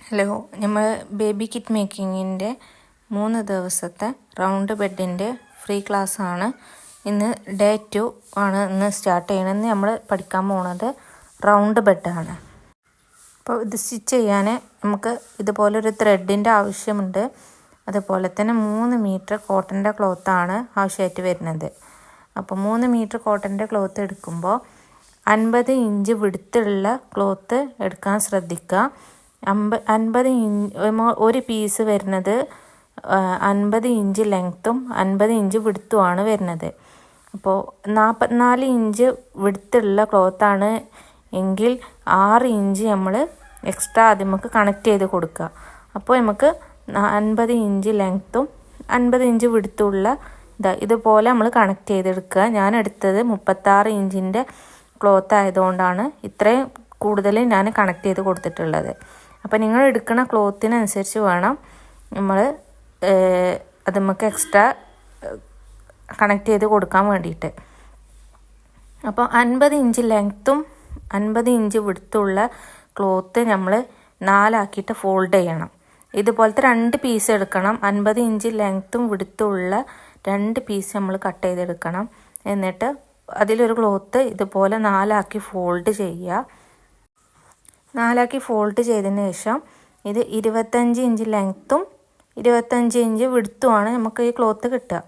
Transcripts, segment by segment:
Hello, നമ്മൾ baby kit മേക്കിങ്ങിൻ്റെ 3 ദിവസത്തെ round ബെഡിൻ്റെ free ക്ലാസ്സാണ്. ഇന്ന് ഡേ 2 ആണ് ഇന്ന് സ്റ്റാർട്ട് ചെയ്യണമെന്ന് നമ്മൾ പഠിക്കാൻ പോകുന്നത് റൗണ്ട് ബെഡാണ്. അപ്പോൾ ഇത് സ്റ്റിച്ച് ചെയ്യാൻ നമുക്ക് ഇതുപോലൊരു ത്രെഡിൻ്റെ ആവശ്യമുണ്ട്. അതുപോലെ തന്നെ 3 മീറ്റർ കോട്ടൻ്റെ ക്ലോത്താണ് ആവശ്യമായിട്ട് വരുന്നത്. അപ്പോൾ 3 മീറ്റർ കോട്ടൻ്റെ ക്ലോത്ത് എടുക്കുമ്പോൾ 50 ഇഞ്ച് വിടുത്തുള്ള ക്ലോത്ത് എടുക്കാൻ ശ്രദ്ധിക്കുക. 50 ഇഞ്ച് ഒരു പീസ് വരുന്നത് 50 ഇഞ്ച് ലെങ്ത്തും 50 ഇഞ്ച് വിടുത്തുമാണ് വരുന്നത്. അപ്പോൾ 44 ഇഞ്ച് വിടുത്തുള്ള ക്ലോത്താണ് എങ്കിൽ 6 ഇഞ്ച് നമ്മൾ എക്സ്ട്രാ അത് നമുക്ക് കണക്ട് ചെയ്ത് കൊടുക്കുക. അപ്പോൾ നമുക്ക് 50 ഇഞ്ച് ലെങ്ത്തും 50 ഇഞ്ച് വിടുത്തുള്ള ഇതുപോലെ നമ്മൾ കണക്ട് ചെയ്തെടുക്കുക. ഞാൻ എടുത്തത് 36 ഇഞ്ചിൻ്റെ ക്ലോത്ത് ആയതുകൊണ്ടാണ് ഇത്രയും കൂടുതൽ ഞാൻ കണക്ട് ചെയ്ത് കൊടുത്തിട്ടുള്ളത്. അപ്പോൾ നിങ്ങൾ എടുക്കുന്ന ക്ലോത്തിനനുസരിച്ച് വേണം നമ്മൾ അത് നമുക്ക് എക്സ്ട്രാ കണക്ട് ചെയ്ത് കൊടുക്കാൻ വേണ്ടിയിട്ട്. അപ്പോൾ 50 ഇഞ്ച് ലെങ്ത്തും 50 ഇഞ്ച് വിടുത്തുള്ള ക്ലോത്ത് നമ്മൾ 4 ആക്കിയിട്ട് ഫോൾഡ് ചെയ്യണം. ഇതുപോലത്തെ 2 പീസ് എടുക്കണം. 50 ഇഞ്ച് ലെങ്ത്തും വിടുത്തുള്ള 2 പീസ് നമ്മൾ കട്ട് ചെയ്തെടുക്കണം. എന്നിട്ട് അതിലൊരു ക്ലോത്ത് ഇതുപോലെ 4 ആക്കി ഫോൾഡ് ചെയ്യുക. 4 ആക്കി ഫോൾഡ് ചെയ്തതിന് ശേഷം ഇത് 25 ഇഞ്ച് ലെങ്ത്തും 25 ഇഞ്ച് വിടുത്തുമാണ് നമുക്ക് ഈ ക്ലോത്ത് കിട്ടുക.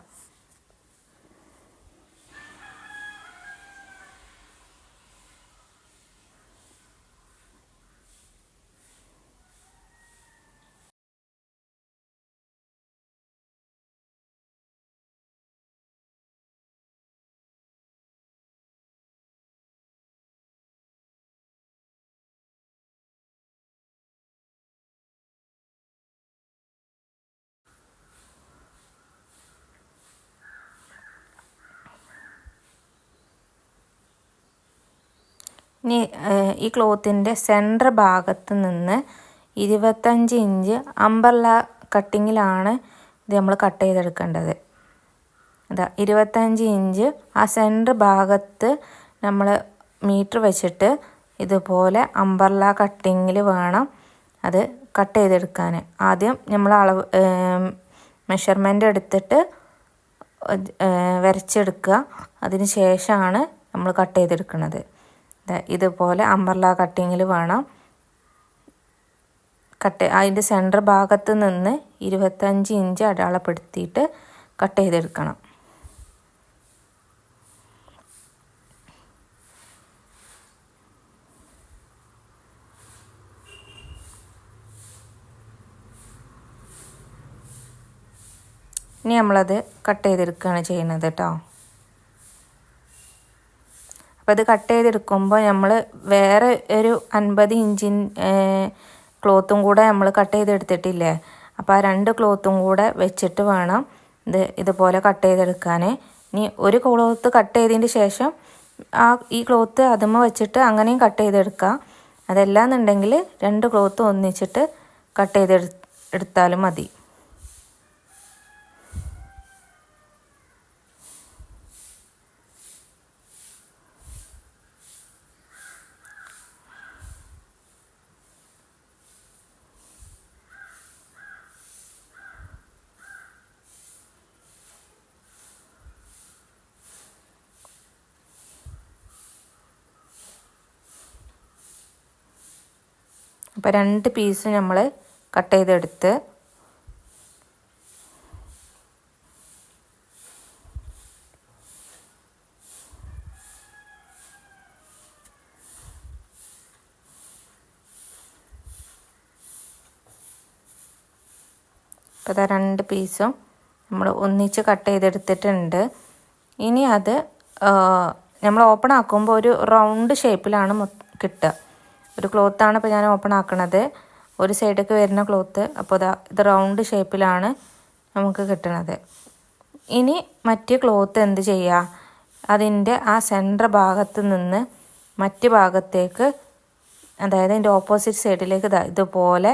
ഇനി ഈ ക്ലോത്തിൻ്റെ സെൻറ്റർ ഭാഗത്ത് നിന്ന് 25 ഇഞ്ച് അംബ്രല്ല കട്ടിങ്ങിലാണ് ഇത് നമ്മൾ കട്ട് ചെയ്തെടുക്കേണ്ടത്. അതാ 25 ഇഞ്ച് ആ സെൻറ്റർ ഭാഗത്ത് നമ്മൾ മീറ്റർ വെച്ചിട്ട് ഇതുപോലെ അംബ്രല്ല കട്ടിങ്ങിൽ വേണം അത് കട്ട് ചെയ്തെടുക്കാൻ. ആദ്യം നമ്മൾ അളവ് മെഷർമെൻ്റ് എടുത്തിട്ട് വരച്ചെടുക്കുക. അതിന് ശേഷമാണ് നമ്മൾ കട്ട് ചെയ്തെടുക്കുന്നത്. ഇതുപോലെ അംബ്രല്ല കട്ടിങ്ങിൽ വേണം അതിൻ്റെ സെൻറ്റർ ഭാഗത്ത് നിന്ന് 25 ഇഞ്ച് അടയാളപ്പെടുത്തിയിട്ട് കട്ട് ചെയ്തെടുക്കണം. ഇനി നമ്മളത് കട്ട് ചെയ്തെടുക്കുകയാണ് ചെയ്യുന്നത് കേട്ടോ. അപ്പോൾ ഇത് കട്ട് ചെയ്തെടുക്കുമ്പോൾ നമ്മൾ വേറെ ഒരു 50 ഇഞ്ചിൻ ക്ലോത്തും കൂടെ നമ്മൾ കട്ട് ചെയ്തെടുത്തിട്ടില്ലേ. അപ്പോൾ ആ 2 ക്ലോത്തും കൂടെ വെച്ചിട്ട് വേണം ഇതുപോലെ കട്ട് ചെയ്തെടുക്കാൻ. ഇനി ഒരു ക്ലോത്ത് കട്ട് ചെയ്തതിന് ശേഷം ഈ ക്ലോത്ത് അതുമ്മ വെച്ചിട്ട് അങ്ങനെയും കട്ട് ചെയ്തെടുക്കാം. അതല്ലാന്നുണ്ടെങ്കിൽ 2 ക്ലോത്ത് ഒന്നിച്ചിട്ട് കട്ട് ചെയ്തെടുത്താലും മതി. അപ്പോൾ 2 പീസ് നമ്മൾ കട്ട് ചെയ്തെടുത്ത് അപ്പോൾ അതാ 2 പീസും നമ്മൾ ഒന്നിച്ച് കട്ട് ചെയ്തെടുത്തിട്ടുണ്ട്. ഇനി അത് നമ്മൾ ഓപ്പൺ ആക്കുമ്പോൾ ഒരു റൗണ്ട് ഷേപ്പിലാണ് കിട്ടുക. ഒരു ക്ലോത്താണ് ഇപ്പോൾ ഞാൻ ഓപ്പൺ ആക്കണത്, ഒരു സൈഡൊക്കെ വരുന്ന ക്ലോത്ത്. അപ്പോൾ ഇത് റൗണ്ട് ഷേപ്പിലാണ് നമുക്ക് കിട്ടുന്നത്. ഇനി മറ്റ് ക്ലോത്ത് എന്ത് ചെയ്യുക, അതിൻ്റെ ആ സെൻറ്റർ ഭാഗത്ത് നിന്ന് മറ്റ് ഭാഗത്തേക്ക്, അതായത് അതിൻ്റെ ഓപ്പോസിറ്റ് സൈഡിലേക്ക് ഇതുപോലെ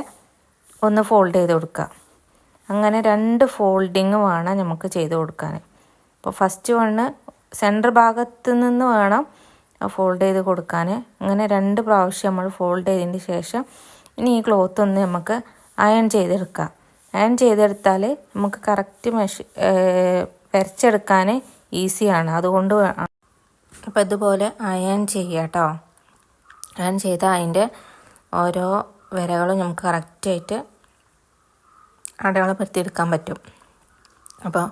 ഒന്ന് ഫോൾഡ് ചെയ്ത് കൊടുക്കുക. അങ്ങനെ 2 ഫോൾഡിങ് വേണം നമുക്ക് ചെയ്ത് കൊടുക്കാൻ. അപ്പോൾ ഫസ്റ്റ് വണ്ണ് സെൻറ്റർ ഭാഗത്ത് നിന്ന് വേണം ഫോൾഡ് ചെയ്ത് കൊടുക്കാൻ. അങ്ങനെ 2 പ്രാവശ്യം നമ്മൾ ഫോൾഡ് ചെയ്തതിന് ശേഷം ഇനി ഈ ക്ലോത്ത് ഒന്ന് നമുക്ക് അയൺ ചെയ്തെടുക്കാം. അയൺ ചെയ്തെടുത്താൽ നമുക്ക് കറക്റ്റ് വരച്ചെടുക്കാൻ ഈസിയാണ്. അതുകൊണ്ട് അപ്പോൾ ഇതുപോലെ അയൺ ചെയ്യുക കേട്ടോ. അയൺ ചെയ്താൽ അതിൻ്റെ ഓരോ വരകളും നമുക്ക് കറക്റ്റായിട്ട് അടയാളപ്പെടുത്തിയെടുക്കാൻ പറ്റും. അപ്പോൾ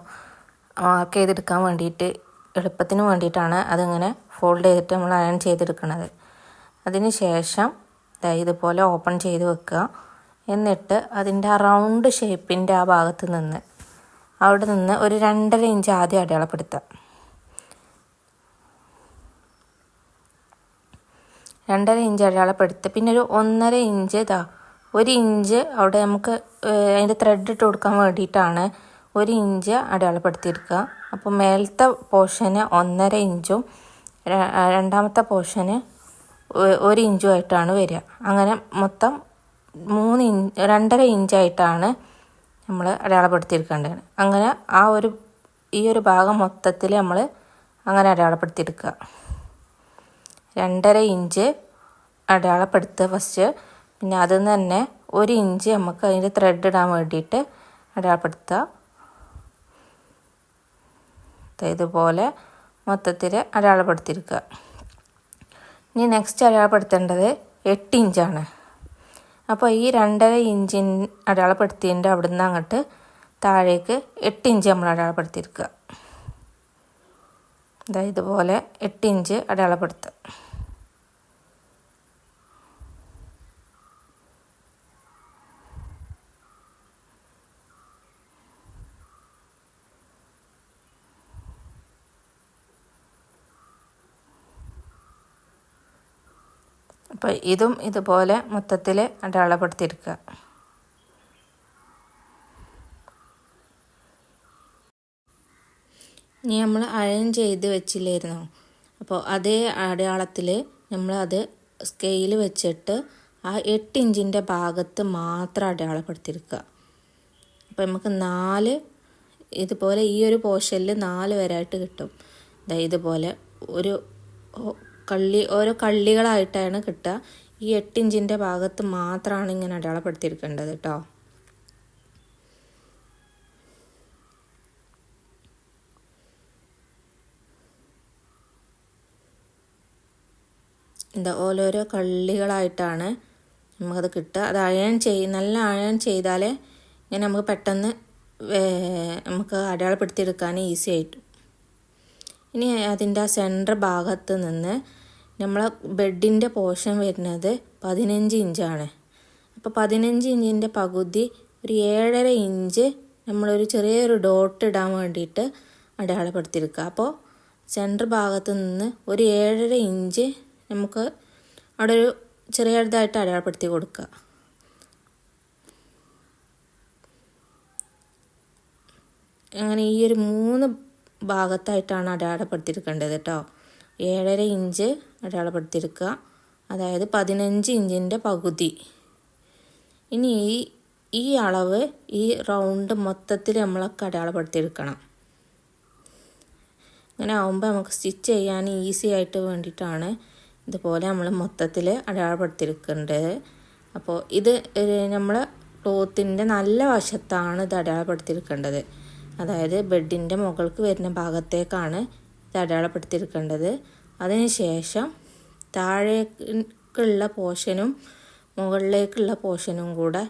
മാർക്ക് ചെയ്തെടുക്കാൻ വേണ്ടിയിട്ട് എളുപ്പത്തിന് വേണ്ടിയിട്ടാണ് അതിങ്ങനെ ഫോൾഡ് ചെയ്തിട്ട് നമ്മൾ അയൺ ചെയ്തെടുക്കുന്നത്. അതിന് ശേഷം ഇതുപോലെ ഓപ്പൺ ചെയ്ത് വെക്കുക. എന്നിട്ട് അതിൻ്റെ ആ റൗണ്ട് ഷേപ്പിൻ്റെ ആ ഭാഗത്ത് നിന്ന് അവിടെ നിന്ന് ഒരു 2.5 ഇഞ്ച് ആദ്യം അടയാളപ്പെടുത്തുക. 2.5 ഇഞ്ച് അടയാളപ്പെടുത്തുക. പിന്നെ ഒരു 1.5 ഇഞ്ച് 1 ഇഞ്ച് അവിടെ നമുക്ക് അതിൻ്റെ ത്രെഡ് ഇട്ട് കൊടുക്കാൻ വേണ്ടിയിട്ടാണ് 1 ഇഞ്ച് അടയാളപ്പെടുത്തിയെടുക്കുക. അപ്പോൾ മേലത്തെ പോർഷന് 1.5 ഇഞ്ചും രണ്ടാമത്തെ പോർഷന് 1 ഇഞ്ചുമായിട്ടാണ് വരിക. അങ്ങനെ മൊത്തം 2.5 ഇഞ്ചായിട്ടാണ് നമ്മൾ അടയാളപ്പെടുത്തിയെടുക്കേണ്ടത്. അങ്ങനെ ഈ ഒരു ഭാഗം മൊത്തത്തിൽ നമ്മൾ അങ്ങനെ അടയാളപ്പെടുത്തിയെടുക്കുക. 2.5 ഇഞ്ച് അടയാളപ്പെടുത്തുക ഫസ്റ്റ്. പിന്നെ അതിൽ നിന്ന് തന്നെ 1 ഇഞ്ച് നമുക്ക് അതിൻ്റെ ത്രെഡ് ഇടാൻ വേണ്ടിയിട്ട് അടയാളപ്പെടുത്തുക. ഇതുപോലെ മൊത്തത്തിൽ അടയാളപ്പെടുത്തിയെടുക്കുക. ഇനി നെക്സ്റ്റ് അടയാളപ്പെടുത്തേണ്ടത് 8 ഇഞ്ചാണ്. അപ്പോൾ ഈ 2.5 ഇഞ്ചിൻ അടയാളപ്പെടുത്തിയതിൻ്റെ അവിടെ നിന്ന് അങ്ങോട്ട് താഴേക്ക് 8 ഇഞ്ച് നമ്മൾ അടയാളപ്പെടുത്തിയെടുക്കുക. ഇതുപോലെ 8 ഇഞ്ച് അടയാളപ്പെടുത്തുക. അപ്പോൾ ഇതും ഇതുപോലെ മൊത്തത്തിൽ അടയാളപ്പെടുത്തിയെടുക്കുക. ഇനി നമ്മൾ അയൺ ചെയ്ത് വെച്ചില്ലായിരുന്നോ, അപ്പോൾ അതേ അടയാളത്തിൽ നമ്മളത് സ്കെയിൽ വെച്ചിട്ട് ആ 8 ഇഞ്ചിൻ്റെ ഭാഗത്ത് മാത്രം അടയാളപ്പെടുത്തിയെടുക്കുക. അപ്പോൾ നമുക്ക് 4 ഇതുപോലെ ഈ ഒരു പോർഷനിൽ 4 വരായിട്ട് കിട്ടും. ഇതുപോലെ ഓരോ കള്ളികളായിട്ടാണ് കിട്ടുക. ഈ 8 ഇഞ്ചിൻ്റെ ഭാഗത്ത് മാത്രമാണ് ഇങ്ങനെ അടയാളപ്പെടുത്തിയെടുക്കേണ്ടത് കേട്ടോ. ഓരോരോ കള്ളികളായിട്ടാണ് നമുക്കത് കിട്ടുക. അത് നല്ല അയൺ ചെയ്താലേ ഇങ്ങനെ നമുക്ക് പെട്ടെന്ന് നമുക്ക് അടയാളപ്പെടുത്തിയെടുക്കാൻ ഈസി ആയിട്ട്. ഇനി അതിൻ്റെ ആ സെൻറ്റർ ഭാഗത്ത് നിന്ന് നമ്മളെ ബെഡിൻ്റെ പോർഷൻ വരുന്നത് 15 ഇഞ്ചാണ്. അപ്പോൾ 15 ഇഞ്ചിൻ്റെ പകുതി ഒരു 7.5 ഇഞ്ച് നമ്മളൊരു ചെറിയൊരു ഡോട്ട് ഇടാൻ വേണ്ടിയിട്ട് അടയാളപ്പെടുത്തിയെടുക്കുക. അപ്പോൾ സെൻറ്റർ ഭാഗത്ത് നിന്ന് ഒരു 7.5 ഇഞ്ച് നമുക്ക് അവിടെ ഒരു ചെറിയതായിട്ട് അടയാളപ്പെടുത്തി കൊടുക്കുക. അങ്ങനെ ഈ ഒരു 3 ഭാഗത്തായിട്ടാണ് അടയാളപ്പെടുത്തിയെടുക്കേണ്ടത് കേട്ടോ. 7.5 ഇഞ്ച് അടയാളപ്പെടുത്തിയെടുക്കുക, അതായത് 15 ഇഞ്ചിൻ്റെ പകുതി. ഇനി ഈ അളവ് ഈ റൗണ്ട് മൊത്തത്തിൽ നമ്മളൊക്കെ അടയാളപ്പെടുത്തിയെടുക്കണം. അങ്ങനെ ആകുമ്പോൾ നമുക്ക് സ്റ്റിച്ച് ചെയ്യാൻ ഈസി ആയിട്ട് വേണ്ടിയിട്ടാണ് ഇതുപോലെ നമ്മൾ മൊത്തത്തിൽ അടയാളപ്പെടുത്തിയെടുക്കേണ്ടത്. അപ്പോൾ ഇത് നമ്മൾ ക്ലോത്തിൻ്റെ നല്ല വശത്താണ് ഇത് അടയാളപ്പെടുത്തിയെടുക്കേണ്ടത്. അതായത് ബെഡിൻ്റെ മുകൾക്ക് വരുന്ന ഭാഗത്തേക്കാണ് ഇത് അടയാളപ്പെടുത്തിയെടുക്കേണ്ടത്. അതിനുശേഷം താഴേക്കുള്ള പോർഷനും മുകളിലേക്കുള്ള പോർഷനും കൂടെ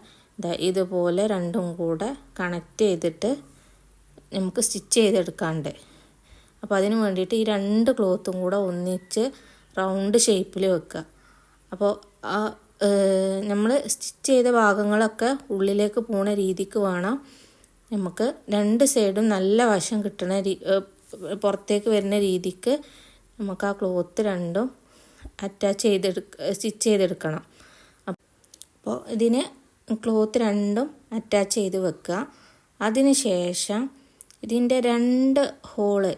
ഇതുപോലെ രണ്ടും കൂടെ കണക്റ്റ് ചെയ്തിട്ട് നമുക്ക് സ്റ്റിച്ച് ചെയ്തെടുക്കാണ്ട്. അപ്പോൾ അതിന് വേണ്ടിയിട്ട് ഈ 2 ക്ലോത്തും കൂടെ ഒന്നിച്ച് റൗണ്ട് ഷേപ്പിൽ വെക്കുക. അപ്പോൾ നമ്മൾ സ്റ്റിച്ച് ചെയ്ത ഭാഗങ്ങളൊക്കെ ഉള്ളിലേക്ക് പോണ രീതിക്ക് വേണം നമുക്ക് 2 സൈഡും നല്ല വശം കിട്ടണ പുറത്തേക്ക് വരുന്ന രീതിക്ക് നമുക്ക് ആ ക്ലോത്ത് രണ്ടും സ്റ്റിച്ച് ചെയ്തെടുക്കണം. അപ്പോൾ ഇതിന് ക്ലോത്ത് രണ്ടും അറ്റാച്ച് ചെയ്ത് വെക്കുക. അതിന് ശേഷം ഇതിൻ്റെ 2 ഹോള്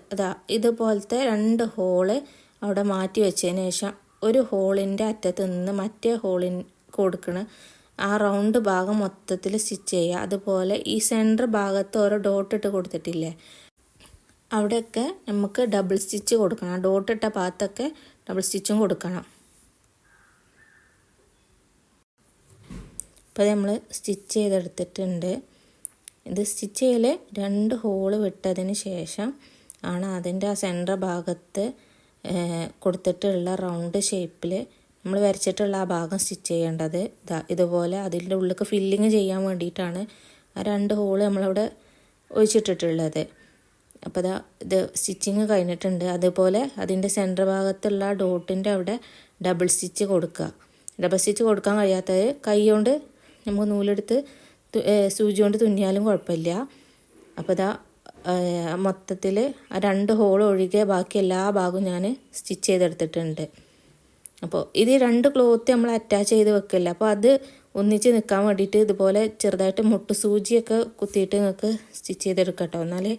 ഇതുപോലത്തെ 2 ഹോള് അവിടെ മാറ്റി വെച്ചതിന് ശേഷം ഒരു ഹോളിൻ്റെ അറ്റത്ത് നിന്ന് മറ്റേ ഹോളിന് കൊടുക്കണ ആ റൗണ്ട് ഭാഗം മൊത്തത്തിൽ സ്റ്റിച്ച് ചെയ്യുക. അതുപോലെ ഈ സെൻറ്റർ ഭാഗത്ത് ഓരോ ഡോട്ട് ഇട്ട് കൊടുത്തിട്ടില്ലേ, അവിടെയൊക്കെ നമുക്ക് ഡബിൾ സ്റ്റിച്ച് കൊടുക്കണം. ഡോട്ട് ഇട്ട ഭാഗത്തൊക്കെ ഡബിൾ സ്റ്റിച്ചും കൊടുക്കണം. അപ്പോൾ നമ്മൾ സ്റ്റിച്ച് ചെയ്തെടുത്തിട്ടുണ്ട്. ഇത് സ്റ്റിച്ച് ചെയ്യൽ 2 ഹോള് വിട്ടതിന് ശേഷം ആണ് അതിൻ്റെ ആ സെൻറ്റർ ഭാഗത്ത് കൊടുത്തിട്ടുള്ള റൗണ്ട് ഷേപ്പിൽ നമ്മൾ വരച്ചിട്ടുള്ള ആ ഭാഗം സ്റ്റിച്ച് ചെയ്യേണ്ടത്. ഇതുപോലെ അതിൻ്റെ ഉള്ളിലേക്ക് ഫില്ലിങ് ചെയ്യാൻ വേണ്ടിയിട്ടാണ് ആ 2 ഹോള് നമ്മളവിടെ ഒഴിച്ചിട്ടിട്ടുള്ളത്. അപ്പോൾ ഇത് സ്റ്റിച്ചിങ് കഴിഞ്ഞിട്ടുണ്ട്. അതുപോലെ അതിൻ്റെ സെൻറ്റർ ഭാഗത്തുള്ള ഡോട്ടിൻ്റെ അവിടെ ഡബിൾ സ്റ്റിച്ച് കൊടുക്കുക. ഡബിൾ സ്റ്റിച്ച് കൊടുക്കാൻ കഴിയാത്തത് കൈ കൊണ്ട് നമുക്ക് നൂലെടുത്ത് സൂചി കൊണ്ട് തുന്നിയാലും കുഴപ്പമില്ല. അപ്പോൾ മൊത്തത്തിൽ ആ 2 ഹോൾ ഒഴികെ ബാക്കി എല്ലാ ഭാഗവും ഞാൻ സ്റ്റിച്ച് ചെയ്തെടുത്തിട്ടുണ്ട്. അപ്പോൾ ഇത് 2 ക്ലോത്ത് നമ്മൾ അറ്റാച്ച് ചെയ്ത് വെക്കില്ല. അപ്പോൾ അത് ഒന്നിച്ച് നിൽക്കാൻ വേണ്ടിയിട്ട് ഇതുപോലെ ചെറുതായിട്ട് മുട്ട് സൂചിയൊക്കെ കുത്തിയിട്ട് നിങ്ങൾക്ക് സ്റ്റിച്ച് ചെയ്തെടുക്കാം കേട്ടോ. എന്നാലേ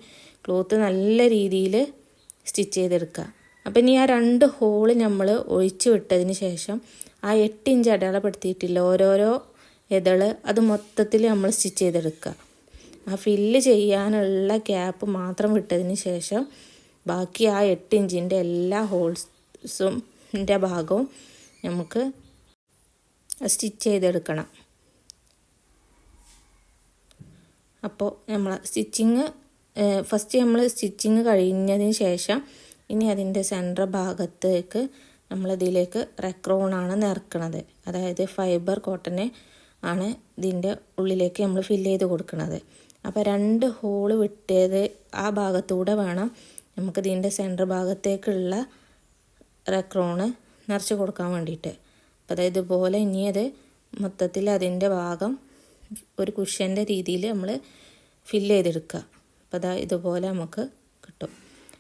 ക്ലോത്ത് നല്ല രീതിയിൽ സ്റ്റിച്ച് ചെയ്തെടുക്കുക. അപ്പം ഇനി ആ 2 ഹോള് നമ്മൾ ഒഴിച്ച് വിട്ടതിന് ശേഷം ആ 8 ഇഞ്ച് അടയാളപ്പെടുത്തിയിട്ടില്ല ഓരോരോ ഇതള് അത് മൊത്തത്തിൽ നമ്മൾ സ്റ്റിച്ച് ചെയ്തെടുക്കുക. ആ ഫില്ല് ചെയ്യാനുള്ള ഗ്യാപ്പ് മാത്രം വിട്ടതിന് ശേഷം ബാക്കി ആ 8 ഇഞ്ചിൻ്റെ എല്ലാ ഹോൾസും ഭാഗവും നമുക്ക് സ്റ്റിച്ച് ചെയ്തെടുക്കണം. അപ്പോൾ നമ്മൾ ഫസ്റ്റ് നമ്മൾ സ്റ്റിച്ചിങ് കഴിഞ്ഞതിന് ശേഷം ഇനി അതിൻ്റെ സെൻറ്റർ ഭാഗത്തേക്ക് നമ്മളിതിലേക്ക് റെക്രോണാണ് നിറക്കണത്. അതായത് ഫൈബർ കോട്ടനെ ആണ് ഇതിൻ്റെ ഉള്ളിലേക്ക് നമ്മൾ ഫില്ല് ചെയ്ത് കൊടുക്കുന്നത്. അപ്പോൾ 2 ഹോള് വിട്ടത് ആ ഭാഗത്തൂടെ വേണം നമുക്ക് ഇതിൻ്റെ സെൻറ്റർ ഭാഗത്തേക്കുള്ള റെക്രോണ് നിറച്ച് കൊടുക്കാൻ വേണ്ടിയിട്ട്. അപ്പോൾ അതായത് ഇതുപോലെ ഇനി അത് മൊത്തത്തിൽ അതിൻ്റെ ഭാഗം ഒരു കുഷ്യൻ്റെ രീതിയിൽ നമ്മൾ ഫില്ല് ചെയ്തെടുക്കുക. അപ്പോൾ ഇതുപോലെ നമുക്ക് കിട്ടും.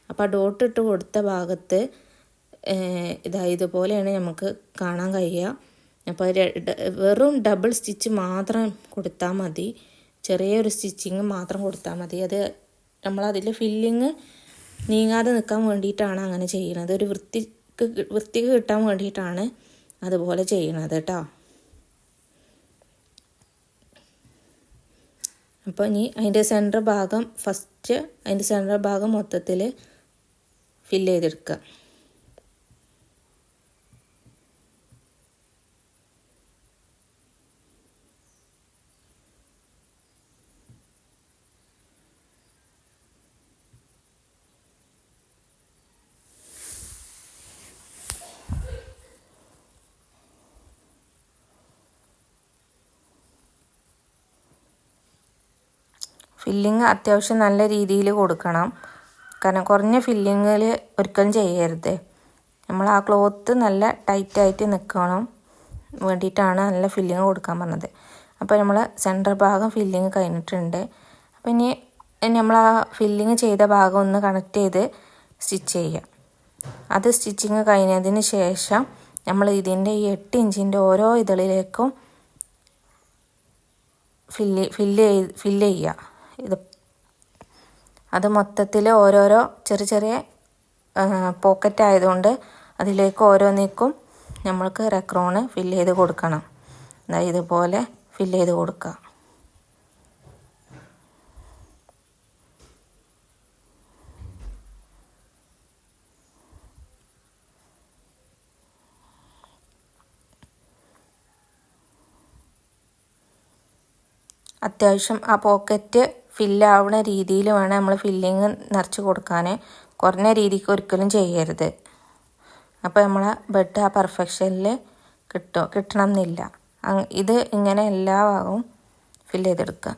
അപ്പോൾ ആ ഡോട്ട് ഇട്ട് കൊടുത്ത ഭാഗത്ത് ഇതുപോലെയാണ് നമുക്ക് കാണാൻ കഴിയുക. അപ്പോൾ വെറും ഡബിൾ സ്റ്റിച്ച് മാത്രം കൊടുത്താൽ മതി, ചെറിയൊരു സ്റ്റിച്ചിങ് മാത്രം കൊടുത്താൽ മതി. അത് നമ്മളതിൽ ഫില്ലിങ് നീങ്ങാതെ നിൽക്കാൻ വേണ്ടിയിട്ടാണ് അങ്ങനെ ചെയ്യുന്നത്. ഒരു വൃത്തിക്ക് കിട്ടാൻ വേണ്ടിയിട്ടാണ് അതുപോലെ ചെയ്യണത് കേട്ടോ. അപ്പോൾ ഇനി അതിൻ്റെ സെൻറ്റർ ഭാഗം അതിൻ്റെ സെൻറ്റർ ഭാഗം മൊത്തത്തിൽ ഫില്ല് ചെയ്തെടുക്കുക. ഫില്ലിങ് അത്യാവശ്യം നല്ല രീതിയിൽ കൊടുക്കണം. കാരണം കുറഞ്ഞ ഫില്ലിങ്ങിൽ ഒരിക്കലും ചെയ്യരുത്. നമ്മൾ ആ ക്ലോത്ത് നല്ല ടൈറ്റായിട്ട് നിൽക്കണം വേണ്ടിയിട്ടാണ് നല്ല ഫില്ലിങ് കൊടുക്കാൻ പറഞ്ഞത്. അപ്പോൾ നമ്മൾ സെൻറ്റർ ഭാഗം ഫില്ലിങ് കഴിഞ്ഞിട്ടുണ്ട്. അപ്പോൾ ഇനി നമ്മൾ ആ ഫില്ലിങ് ചെയ്ത ഭാഗം ഒന്ന് കണക്ട് ചെയ്ത് സ്റ്റിച്ച് ചെയ്യുക. അത് സ്റ്റിച്ചിങ് കഴിഞ്ഞതിന് ശേഷം നമ്മൾ ഇതിൻ്റെ ഈ 8 ഇഞ്ചിൻ്റെ ഓരോ ഇതളിലേക്കും ഫില്ല് ചെയ്യുക. അത് മൊത്തത്തിൽ ഓരോരോ ചെറിയ പോക്കറ്റ് ആയതുകൊണ്ട് അതിലേക്ക് ഓരോന്നിക്കും നമ്മൾക്ക് റെക്രോണ് ഫില്ല് ചെയ്ത് കൊടുക്കണം. ഇതുപോലെ ഫില്ല് ചെയ്ത് കൊടുക്കുക. അത്യാവശ്യം ആ പോക്കറ്റ് ഫില്ലാവുന്ന രീതിയിൽ വേണം നമ്മൾ ഫില്ലിങ് നിറച്ച് കൊടുക്കാൻ. കുറഞ്ഞ രീതിക്ക് ഒരിക്കലും ചെയ്യരുത്. അപ്പോൾ നമ്മളെ ബെഡ് ആ പെർഫെക്ഷനിൽ കിട്ടണം എന്നില്ല. ഇത് ഇങ്ങനെ എല്ലാ ഭാഗവും ഫില്ല് ചെയ്തെടുക്കുക.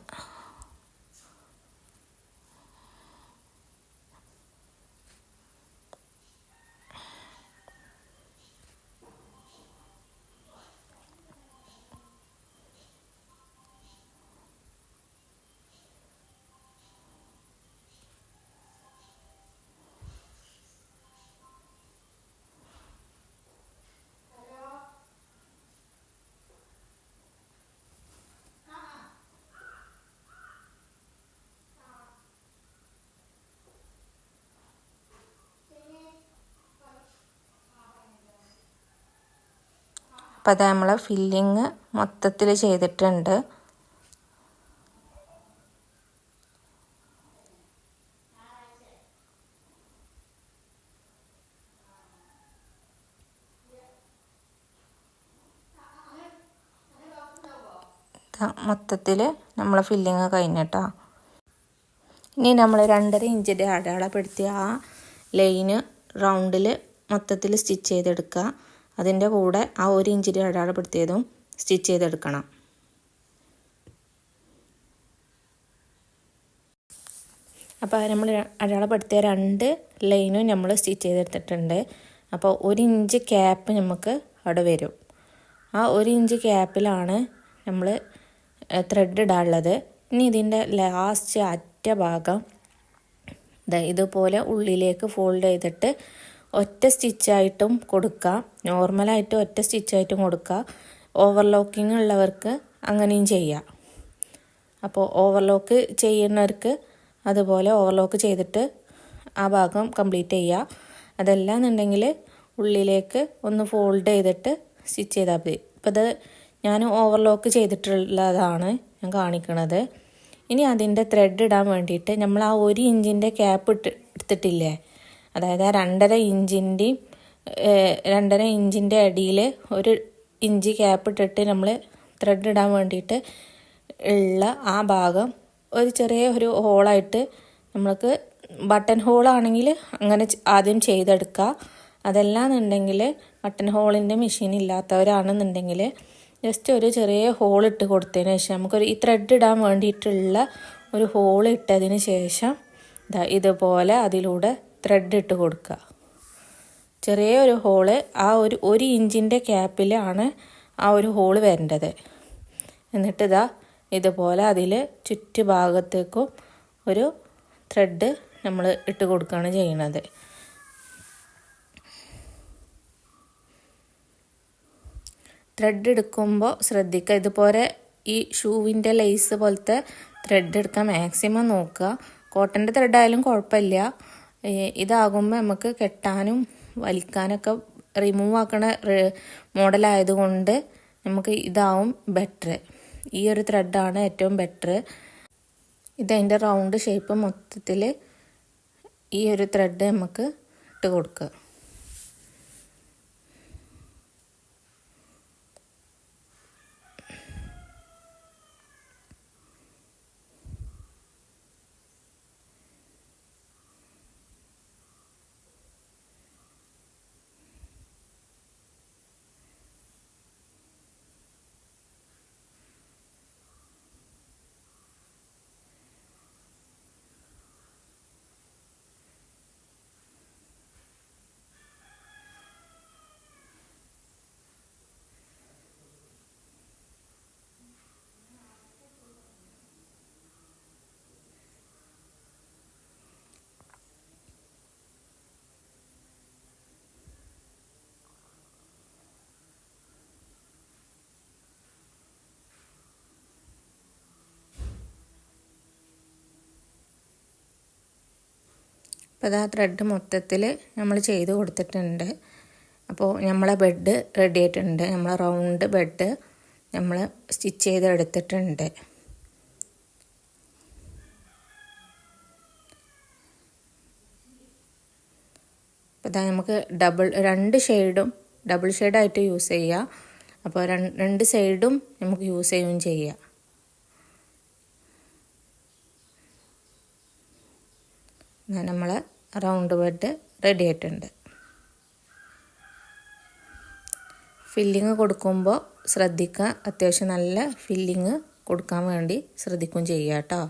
അപ്പോൾ അത് നമ്മൾ ഫില്ലിങ് മൊത്തത്തിൽ ചെയ്തിട്ടുണ്ട്. മൊത്തത്തിൽ നമ്മളെ ഫില്ലിങ് കഴിഞ്ഞിട്ടോ. ഇനി നമ്മൾ 2.5 ഇഞ്ചിൻ്റെ അടയാളപ്പെടുത്തിയ ആ ലൈന് റൗണ്ടിൽ മൊത്തത്തിൽ സ്റ്റിച്ച് ചെയ്തെടുക്കുക. അതിൻ്റെ കൂടെ ആ 1 ഇഞ്ചിൻ്റെ അടയാളപ്പെടുത്തിയതും സ്റ്റിച്ച് ചെയ്തെടുക്കണം. അപ്പോൾ നമ്മൾ അടയാളപ്പെടുത്തിയ 2 ലൈനും നമ്മൾ സ്റ്റിച്ച് ചെയ്തെടുത്തിട്ടുണ്ട്. അപ്പോൾ 1 ഇഞ്ച് ക്യാപ്പ് നമുക്ക് അവിടെ വരും. ആ 1 ഇഞ്ച് ക്യാപ്പിലാണ് നമ്മൾ ത്രെഡ് ഇടാനുള്ളത്. ഇനി ഇതിൻ്റെ ലാസ്റ്റ് അറ്റ ഭാഗം ഇതുപോലെ ഉള്ളിലേക്ക് ഫോൾഡ് ചെയ്തിട്ട് ഒറ്റ സ്റ്റിച്ചായിട്ടും കൊടുക്കുക. നോർമലായിട്ട് ഒറ്റ സ്റ്റിച്ചായിട്ടും കൊടുക്കുക. ഓവർലോക്കിംഗ് ഉള്ളവർക്ക് അങ്ങനെയും ചെയ്യാം. അപ്പോൾ ഓവർലോക്ക് ചെയ്യുന്നവർക്ക് അതുപോലെ ഓവർലോക്ക് ചെയ്തിട്ട് ആ ഭാഗം കംപ്ലീറ്റ് ചെയ്യുക. അതല്ല എന്നുണ്ടെങ്കിൽ ഉള്ളിലേക്ക് ഒന്ന് ഫോൾഡ് ചെയ്തിട്ട് സ്റ്റിച്ച് ചെയ്താൽ മതി. ഇപ്പോൾ ഇത് ഞാൻ ഓവർലോക്ക് ചെയ്തിട്ടുള്ളതാണ് ഞാൻ കാണിക്കണത്. ഇനി അതിൻ്റെ ത്രെഡ് ഇടാൻ വേണ്ടിയിട്ട് നമ്മൾ ആ 1 ഇഞ്ചിൻ്റെ ക്യാപ്പ് എടുത്തിട്ടില്ലേ, അതായത് ആ 2.5 ഇഞ്ചിൻ്റെ അടിയിൽ 1 ഇഞ്ച് ക്യാപ്പ് ഇട്ടിട്ട് നമ്മൾ ത്രെഡ് ഇടാൻ വേണ്ടിയിട്ട് ഉള്ള ആ ഭാഗം ഒരു ചെറിയ ഹോളായിട്ട് നമ്മൾക്ക് ബട്ടൺ ഹോളാണെങ്കിൽ അങ്ങനെ ആദ്യം ചെയ്തെടുക്കുക. അതല്ലാന്നുണ്ടെങ്കിൽ ബട്ടൺ ഹോളിൻ്റെ മെഷീൻ ഇല്ലാത്തവരാണെന്നുണ്ടെങ്കിൽ ജസ്റ്റ് ഒരു ചെറിയ ഹോൾ ഇട്ട് കൊടുത്തതിന് ശേഷം നമുക്കൊരു ഈ ത്രെഡ് ഇടാൻ വേണ്ടിയിട്ടുള്ള ഒരു ഹോൾ ഇട്ടതിന് ശേഷം ഇതുപോലെ അതിലൂടെ ത്രെഡ് ഇട്ട് കൊടുക്കുക. ചെറിയൊരു ഹോള് ആ 1 ഇഞ്ചിൻ്റെ ക്യാപ്പിലാണ് ആ ഒരു ഹോള് വരേണ്ടത്. എന്നിട്ട് ഇതുപോലെ അതിൽ ചുറ്റുഭാഗത്തേക്കും ഒരു ത്രെഡ് നമ്മൾ ഇട്ട് കൊടുക്കുകയാണ് ചെയ്യുന്നത്. ത്രെഡ് എടുക്കുമ്പോൾ ശ്രദ്ധിക്കുക, ഇതുപോലെ ഈ ഷൂവിൻ്റെ ലേസ് പോലത്തെ ത്രെഡ് എടുക്കാൻ മാക്സിമം നോക്കുക. കോട്ടൻ്റെ ത്രെഡ് ആയാലും കുഴപ്പമില്ല. ഇതാകുമ്പോൾ നമുക്ക് കെട്ടാനും വലിക്കാനൊക്കെ റിമൂവ് ആക്കണ മോഡലായതുകൊണ്ട് നമുക്ക് ഇതാവും ബെറ്റർ. ഈ ഒരു ത്രെഡാണ് ഏറ്റവും ബെറ്റർ. ഇതതിൻ്റെ റൗണ്ട് ഷേപ്പ് മൊത്തത്തിൽ ഈ ഒരു ത്രെഡ് നമുക്ക് ഇട്ട് കൊടുക്കുക. അപ്പോൾ അത് ആ ത്രെഡ് മൊത്തത്തിൽ നമ്മൾ ചെയ്ത് കൊടുത്തിട്ടുണ്ട്. അപ്പോൾ നമ്മളെ ബെഡ് റെഡി ആയിട്ടുണ്ട്. നമ്മളെ റൗണ്ട് ബെഡ് നമ്മൾ സ്റ്റിച്ച് ചെയ്തെടുത്തിട്ടുണ്ട്. അപ്പോൾ ഇതാ നമുക്ക് 2 ഷെയ്ഡും ഡബിൾ ഷെയ്ഡായിട്ട് യൂസ് ചെയ്യാം. അപ്പോൾ 2 സൈഡും നമുക്ക് യൂസ് ചെയ്യുകയും ചെയ്യാം. നമ്മൾ റൗണ്ട് ബെഡ് റെഡി ആയിട്ടുണ്ട്. ഫില്ലിങ് കൊടുക്കുമ്പോൾ ശ്രദ്ധിക്കുക, അത്യാവശ്യം നല്ല ഫില്ലിങ് കൊടുക്കാൻ വേണ്ടി ശ്രദ്ധിക്കുകയും ചെയ്യുക കേട്ടോ.